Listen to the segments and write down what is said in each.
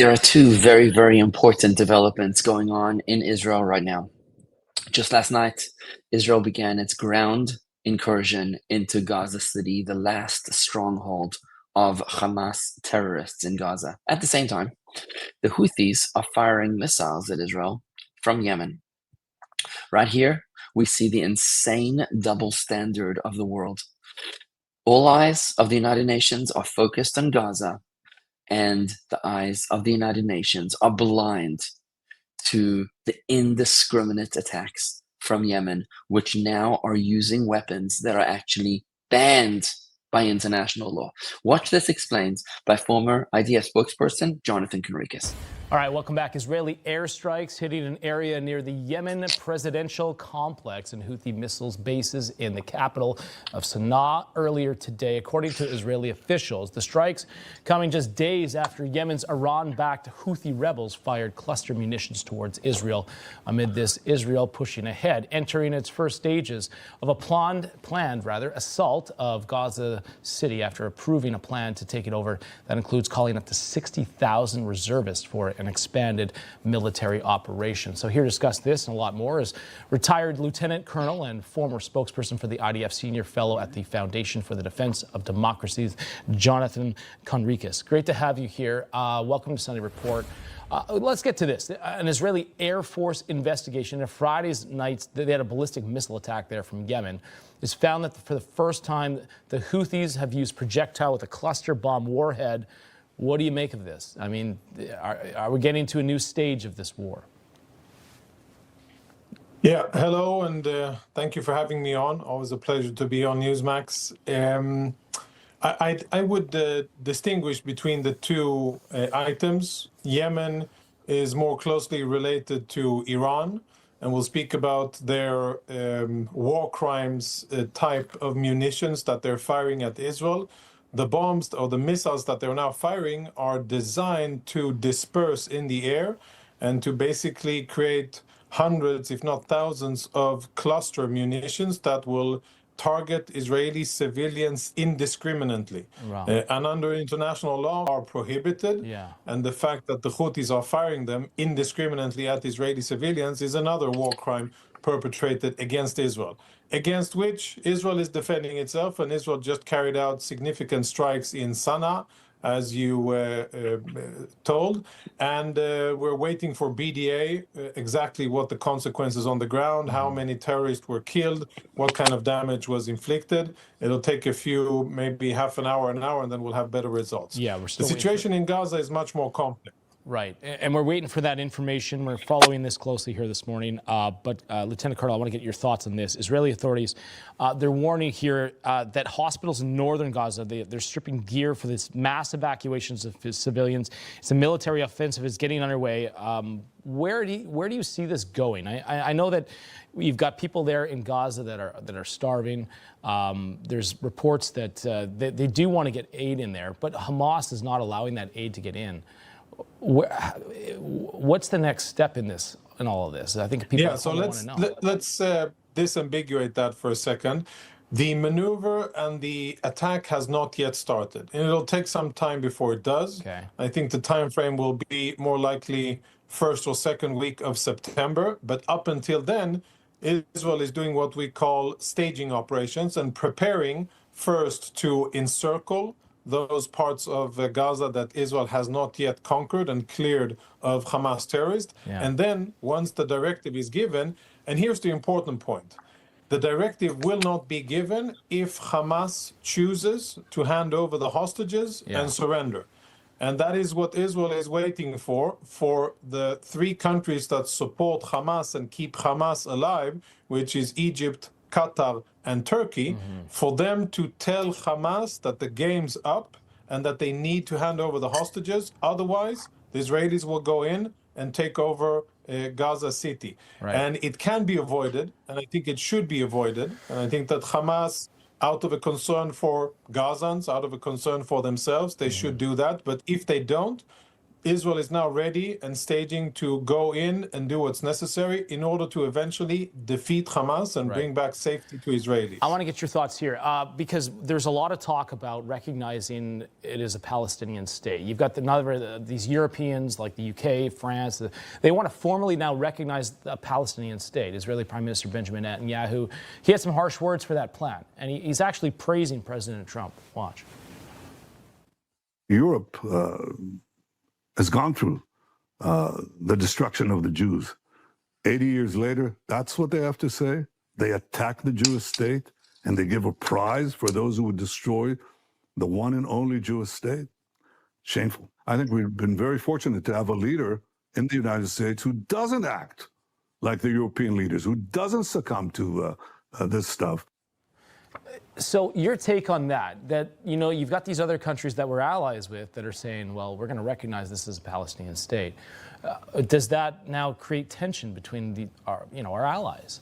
There are two very, very important developments going on in Israel right now. Just last night, Israel began its ground incursion into Gaza City, the last stronghold of Hamas terrorists in Gaza. At the same time, the Houthis are firing missiles at Israel from Yemen. Right here, we see the insane double standard of the world. All eyes of the United Nations are focused on Gaza, and the eyes of the United Nations are blind to the indiscriminate attacks from Yemen, which now are using weapons that are actually banned by international law. Watch This Explained by former IDF spokesperson Jonathan Concricus. All right, welcome back. Israeli airstrikes hitting an area near the Yemen presidential complex and Houthi missiles bases in the capital of Sana'a earlier today. According to Israeli officials, the strikes coming just days after Yemen's Iran-backed Houthi rebels fired cluster munitions towards Israel. Amid this, Israel pushing ahead, entering its first stages of a planned assault of Gaza City after approving a plan to take it over that includes calling up to 60,000 reservists for an expanded military operation. So here to discuss this and a lot more is retired Lieutenant Colonel and former spokesperson for the IDF Senior Fellow at the Foundation for the Defense of Democracy, Jonathan Concricus. Great to have you here. Welcome to Sunday Report. Let's get to this. An Israeli Air Force investigation in Friday's night, they had a ballistic missile attack there from Yemen. It's found that for the first time, the Houthis have used projectile with a cluster bomb warhead. What do you make of this? I mean, are we getting to a new stage of this war? Yeah, hello, and thank you for having me on. Always a pleasure to be on Newsmax. I would distinguish between the two items. Yemen is more closely related to Iran, and we'll speak about their war crimes type of munitions that they're firing at Israel. The bombs or the missiles that they're now firing are designed to disperse in the air and to basically create hundreds, if not thousands, of cluster munitions that will target Israeli civilians indiscriminately. Wow. And under international law are prohibited. Yeah. And the fact that the Houthis are firing them indiscriminately at Israeli civilians is another war crime perpetrated against Israel, against which Israel is defending itself. And Israel just carried out significant strikes in Sana'a, as you told. And we're waiting for BDA, exactly what the consequences on the ground, how many terrorists were killed, what kind of damage was inflicted. It'll take a few, maybe half an hour, and then we'll have better results. Yeah, we're still the situation in Gaza is much more complex. Right, and we're waiting for that information. We're following this closely here this morning. But Lieutenant Colonel, I want to get your thoughts on this. Israeli authorities, they're warning here that hospitals in northern Gaza, they're stripping gear for this mass evacuations of civilians. It's a military offensive is getting underway. Where do you see this going? I know that you've got people there in Gaza that are starving. There's reports that they do want to get aid in there, but Hamas is not allowing that aid to get in. What's the next step in all of this? I think people want to know. Let's disambiguate that for a second. The maneuver and the attack has not yet started, and it'll take some time before it does. Okay. I think the time frame will be more likely first or second week of September, but up until then, Israel is doing what we call staging operations and preparing first to encircle those parts of Gaza that Israel has not yet conquered and cleared of Hamas terrorists. Yeah. And then once the directive is given, and here's the important point, the directive will not be given if Hamas chooses to hand over the hostages and surrender. And that is what Israel is waiting for the three countries that support Hamas and keep Hamas alive, which is Egypt, Qatar, and Turkey, for them to tell Hamas that the game's up and that they need to hand over the hostages. Otherwise, the Israelis will go in and take over Gaza City. Right. And it can be avoided, and I think it should be avoided. And I think that Hamas, out of a concern for Gazans, out of a concern for themselves, they should do that. But if they don't, Israel is now ready and staging to go in and do what's necessary in order to eventually defeat Hamas and bring back safety to Israelis. I want to get your thoughts here because there's a lot of talk about recognizing it as a Palestinian state. You've got these Europeans like the UK, France, they want to formally now recognize a Palestinian state. Israeli Prime Minister Benjamin Netanyahu, he had some harsh words for that plan, and he's actually praising President Trump. Watch. Europe has gone through the destruction of the Jews. 80 years later, that's what they have to say. They attack the Jewish state and they give a prize for those who would destroy the one and only Jewish state. Shameful. I think we've been very fortunate to have a leader in the United States who doesn't act like the European leaders, who doesn't succumb to this stuff. So your take on that, you've got these other countries that we're allies with that are saying, well, we're going to recognize this as a Palestinian state. Does that now create tension between our allies?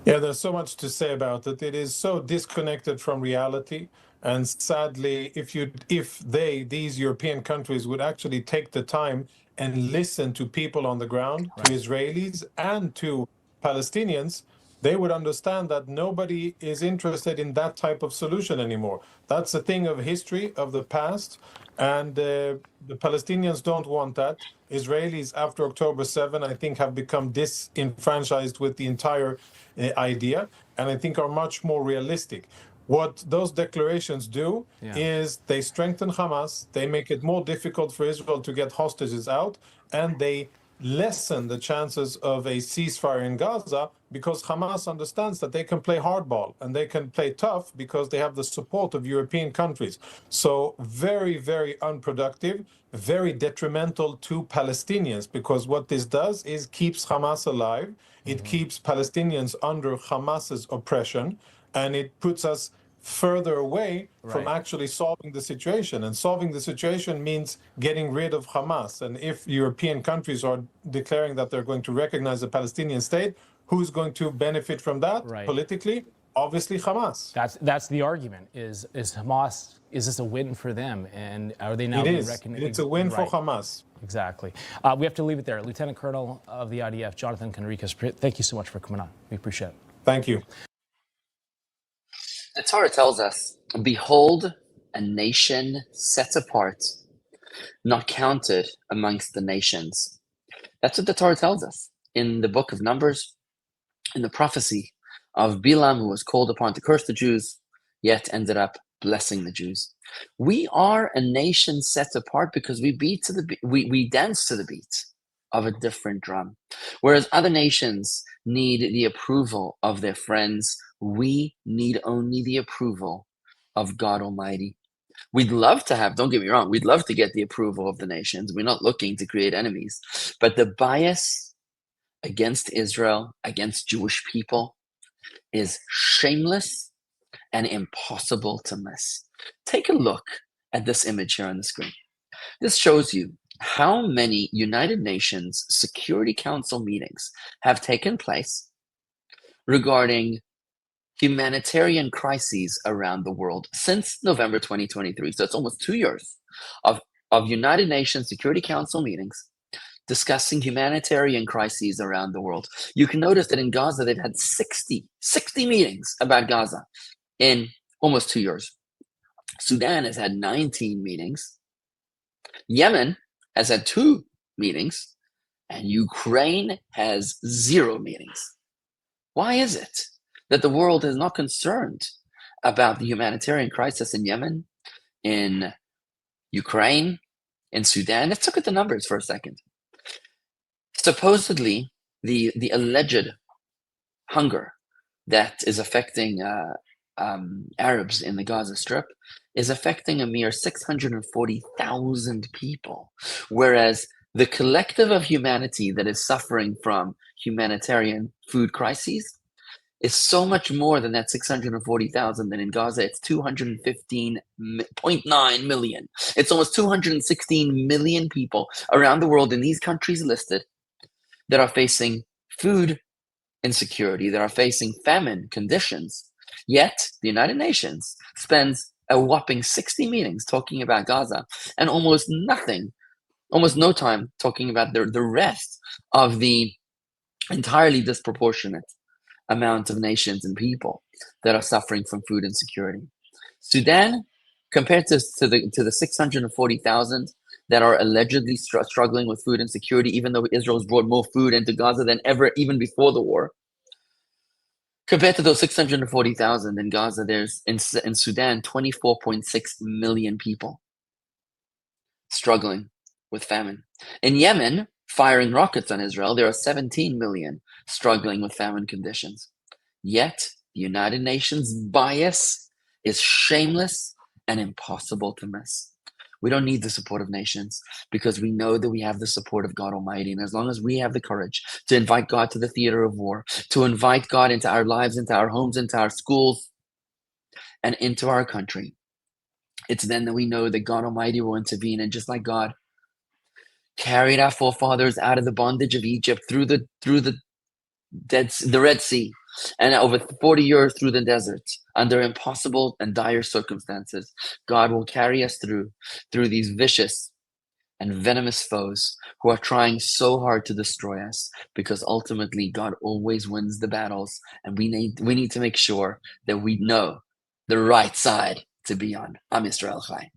Yeah, there's so much to say about it. It is so disconnected from reality. And sadly, if these European countries would actually take the time and listen to people on the ground, to Israelis and to Palestinians, they would understand that nobody is interested in that type of solution anymore. That's a thing of history, of the past, and the Palestinians don't want that. Israelis, after October 7, I think, have become disenfranchised with the entire idea, and I think are much more realistic. What those declarations do is they strengthen Hamas, they make it more difficult for Israel to get hostages out, and they lessen the chances of a ceasefire in Gaza because Hamas understands that they can play hardball and they can play tough because they have the support of European countries. So very, very unproductive, very detrimental to Palestinians, because what this does is keeps Hamas alive. It keeps Palestinians under Hamas's oppression, and it puts us further away from actually solving the situation. And solving the situation means getting rid of Hamas. And if European countries are declaring that they're going to recognize a Palestinian state, who's going to benefit from that politically? Obviously Hamas. That's the argument. Is Hamas, is this a win for them? And are they now recognizing? It's a win for Hamas. Exactly. We have to leave it there. Lieutenant Colonel of the IDF, Jonathan Concricus, thank you so much for coming on. We appreciate it. Thank you. The Torah tells us, behold, a nation set apart, not counted amongst the nations. That's what the Torah tells us in the book of Numbers, in the prophecy of Balaam, who was called upon to curse the Jews, yet ended up blessing the Jews. We are a nation set apart because we dance to the beat of a different drum. Whereas other nations need the approval of their friends, we need only the approval of God Almighty. We'd love to have, don't get me wrong, we'd love to get the approval of the nations. We're not looking to create enemies. But the bias against Israel, against Jewish people, is shameless and impossible to miss. Take a look at this image here on the screen. This shows you how many United Nations Security Council meetings have taken place regarding humanitarian crises around the world since November 2023. So it's almost 2 years of United Nations Security Council meetings discussing humanitarian crises around the world. You can notice that in Gaza, they've had 60 meetings about Gaza in almost 2 years. Sudan has had 19 meetings. Yemen has had 2 meetings, and Ukraine has 0 meetings. Why is it that the world is not concerned about the humanitarian crisis in Yemen, in Ukraine, in Sudan? Let's look at the numbers for a second. Supposedly, the alleged hunger that is affecting Arabs in the Gaza Strip is affecting a mere 640,000 people, whereas the collective of humanity that is suffering from humanitarian food crises is so much more than that 640,000. Than in Gaza, it's 215.9 million. It's almost 216 million people around the world in these countries listed that are facing food insecurity, that are facing famine conditions. Yet the United Nations spends a whopping 60 meetings talking about Gaza, and almost no time talking about the rest of the entirely disproportionate amount of nations and people that are suffering from food insecurity. Sudan, compared to the 640,000 that are allegedly struggling with food insecurity, even though Israel's brought more food into Gaza than ever, even before the war. Compared to those 640,000 in Gaza, there's in Sudan 24.6 million people struggling with famine. In Yemen, firing rockets on Israel, there are 17 million struggling with famine conditions. Yet, the United Nations bias is shameless and impossible to miss. We don't need the support of nations because we know that we have the support of God Almighty. And as long as we have the courage to invite God to the theater of war, to invite God into our lives, into our homes, into our schools, and into our country, it's then that we know that God Almighty will intervene. And just like God carried our forefathers out of the bondage of Egypt through the Red Sea, and over 40 years through the desert under impossible and dire circumstances, God will carry us through these vicious and venomous foes who are trying so hard to destroy us, because ultimately God always wins the battles, and we need to make sure that we know the right side to be on. I'm Israel Chai.